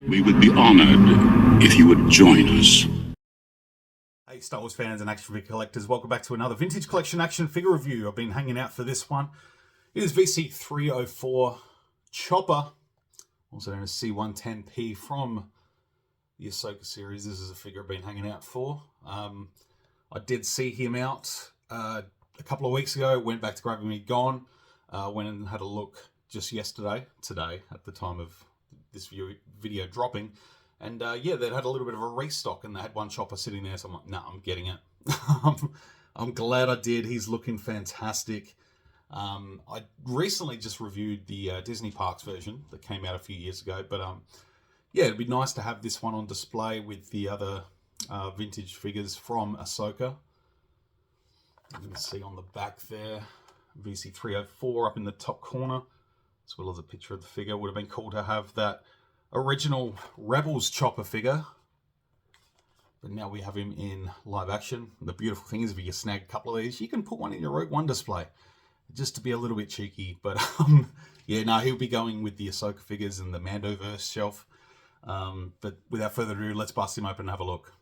We would be honored if you would join us. Hey Star Wars fans and action figure collectors, welcome back to another vintage collection action figure review. I've been hanging out for this one. It is VC304 Chopper, also known as C1-10P from the Ahsoka series. This is a figure I've been hanging out for. I did see him out a couple of weeks ago, went back to grab him, he'd gone. Went and had a look just today, at the time of this video dropping. And yeah, they'd had a little bit of a restock and they had one Chopper sitting there. So I'm like, nah, I'm getting it. I'm glad I did. He's looking fantastic. I recently just reviewed the Disney Parks version that came out a few years ago. But yeah, it'd be nice to have this one on display with the other vintage figures from Ahsoka. You can see on the back there, VC304 up in the top corner, as well as a picture of the figure. Would have been cool to have that original Rebels Chopper figure, but now we have him in live action. The beautiful thing is, if you snag a couple of these, you can put one in your Rogue One display, just to be a little bit cheeky. But yeah, no, he'll be going with the Ahsoka figures and the Mandoverse shelf. But without further ado, let's bust him open and have a look.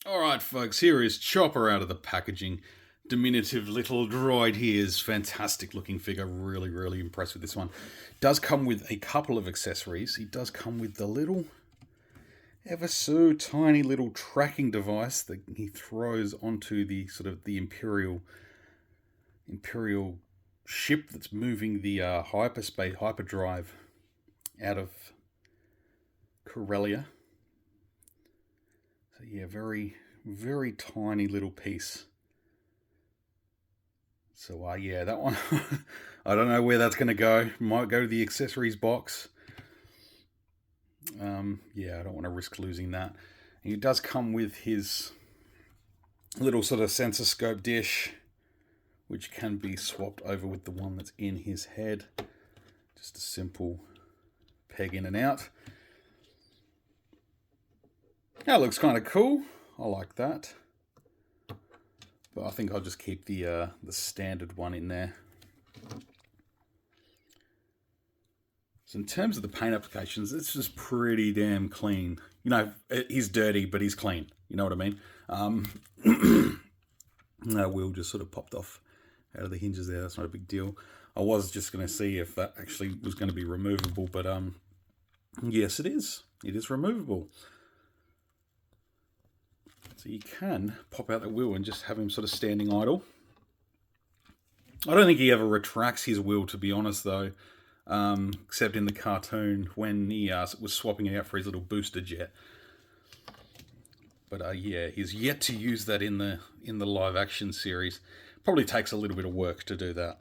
Alright folks, here is Chopper out of the packaging. Diminutive little droid. He is fantastic looking figure. Really impressed with this one. Does come with a couple of accessories. He does come with the little, ever so tiny little tracking device that he throws onto the sort of the Imperial ship that's moving the hyperdrive out of Corellia. So yeah, very tiny little piece. So yeah, that one, I don't know where that's going to go. Might go to the accessories box. Yeah, I don't want to risk losing that. And it does come with his little sort of sensor scope dish, which can be swapped over with the one that's in his head. Just a simple peg in and out. That looks kind of cool. I like that. But I think I'll just keep the standard one in there. So in terms of the paint applications, it's just pretty damn clean. You know, he's dirty, but he's clean. You know what I mean? That wheel just sort of popped off out of the hinges there. That's not a big deal. I was just going to see if that actually was going to be removable, but yes, it is. It is removable. So you can pop out the wheel and just have him sort of standing idle. I don't think he ever retracts his wheel, to be honest, though, except in the cartoon when he was swapping it out for his little booster jet. But yeah, he's yet to use that in the live action series. Probably takes a little bit of work to do that.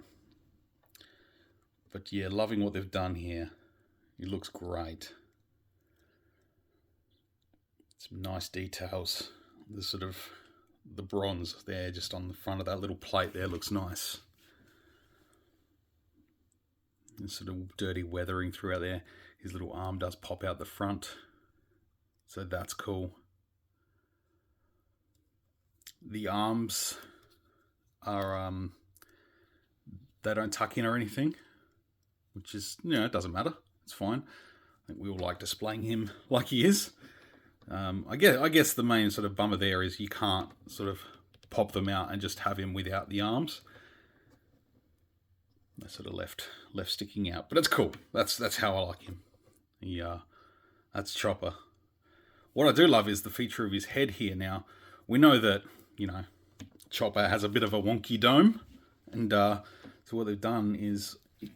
But yeah, loving what they've done here. It looks great. Some nice details. The sort of the bronze there just on the front of that little plate there looks nice. There's sort of dirty weathering throughout there. His little arm does pop out the front, so that's cool. The arms are they don't tuck in or anything, which is, you know, it doesn't matter. It's fine. I think we all like displaying him like he is. I guess the main sort of bummer there is you can't sort of pop them out and just have him without the arms. They're sort of left sticking out, but it's cool. That's how I like him. That's Chopper. What I do love is the feature of his head here. Now we know that, you know, Chopper has a bit of a wonky dome, and so what they've done is you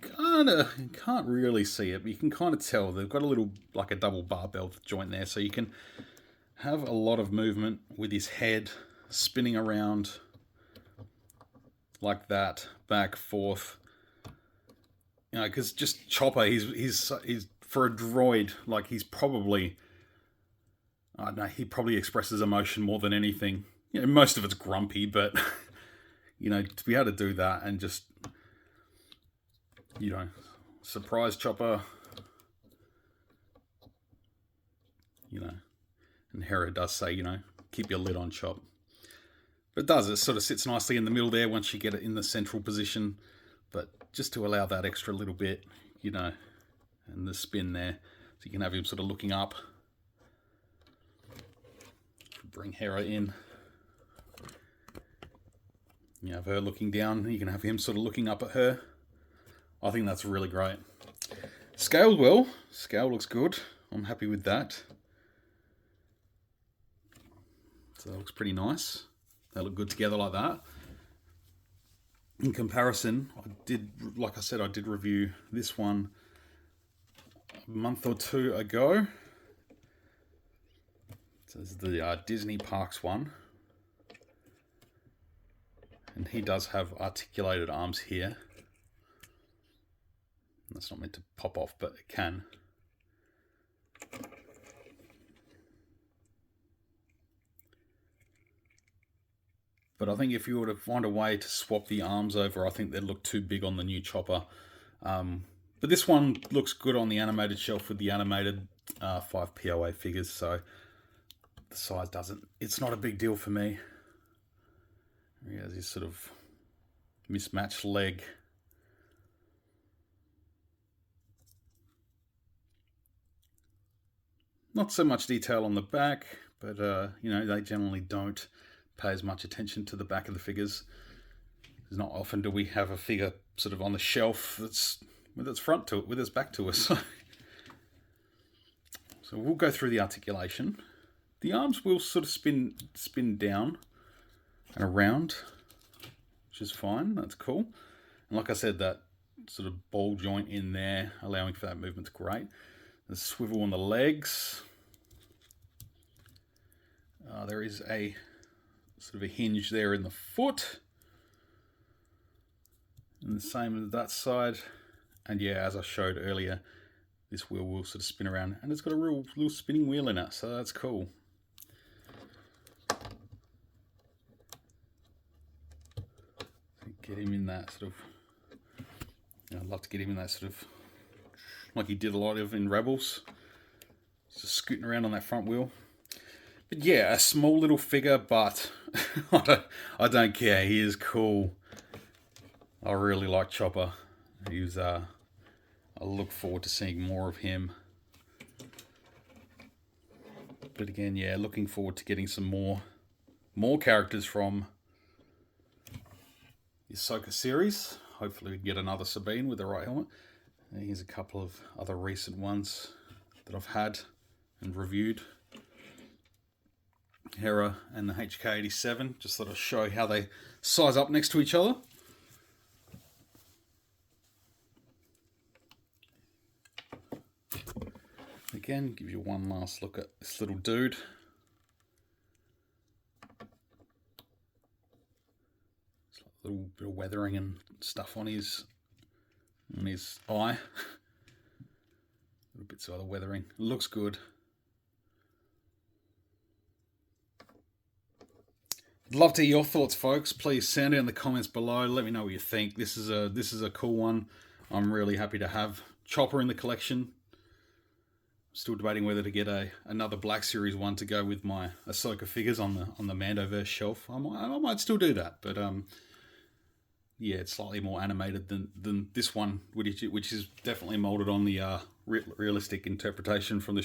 can't really see it, but you can kind of tell they've got a little, like a double barbell joint there, so you can have a lot of movement with his head spinning around like that, back, forth. You know, because just Chopper, he's for a droid, like he's probably, I don't know, he probably expresses emotion more than anything. You know, most of it's grumpy, but you know, to be able to do that and just, you know, surprise Chopper, you know, and Hera does say, you know, keep your lid on, Chop. But it does, it sort of sits nicely in the middle there once you get it in the central position, but just to allow that extra little bit, you know, and the spin there. So you can have him sort of looking up. Bring Hera in. You have her looking down. You can have him sort of looking up at her. I think that's really great. Scaled well. Scale looks good. I'm happy with that. So that looks pretty nice. They look good together like that. In comparison, like I said, I did review this one a month or two ago. So this is the Disney Parks one. And he does have articulated arms here. That's not meant to pop off, but it can. But I think if you were to find a way to swap the arms over, I think they'd look too big on the new chopper. But this one looks good on the animated shelf with the animated 5 POA figures, so the size it's not a big deal for me. He has this sort of mismatched leg. Not so much detail on the back, but you know, they generally don't pay as much attention to the back of the figures. It's not often do we have a figure sort of on the shelf that's with its front to it, with its back to us. So we'll go through the articulation. The arms will sort of spin down and around, which is fine. That's cool. And like I said, that sort of ball joint in there, allowing for that movement's great. The swivel on the legs. There is a sort of a hinge there in the foot. And the same as that side. And yeah, as I showed earlier, this wheel will sort of spin around. And it's got a real little spinning wheel in it, so that's cool. Get him in that sort of... I'd love to get him in that sort of... like he did a lot of in Rebels. Just scooting around on that front wheel. But yeah, a small little figure, but I don't care. He is cool. I really like Chopper. He's I look forward to seeing more of him. But again, yeah, looking forward to getting some more characters from the Ahsoka series. Hopefully we can get another Sabine with the right helmet. And here's a couple of other recent ones that I've had and reviewed. Hera and the HK-87, just sort of show how they size up next to each other. Again, give you one last look at this little dude. It's like a little bit of weathering and stuff on his eye. Little bits of other weathering. It looks good. I'd love to hear your thoughts, folks. Please send it in the comments below. Let me know what you think. This is a cool one. I'm really happy to have Chopper in the collection. Still debating whether to get another Black Series one to go with my Ahsoka figures on the Mandoverse shelf. I might still do that, but yeah, it's slightly more animated than this one, which is definitely molded on the realistic interpretation from the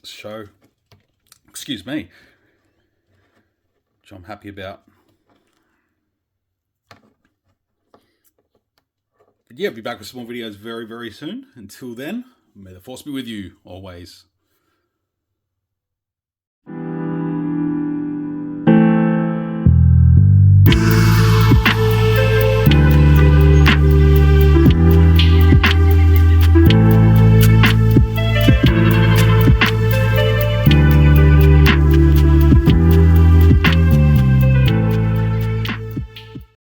show. Excuse me, which I'm happy about. But yeah, I'll be back with some more videos very, very soon. Until then, may the Force be with you always.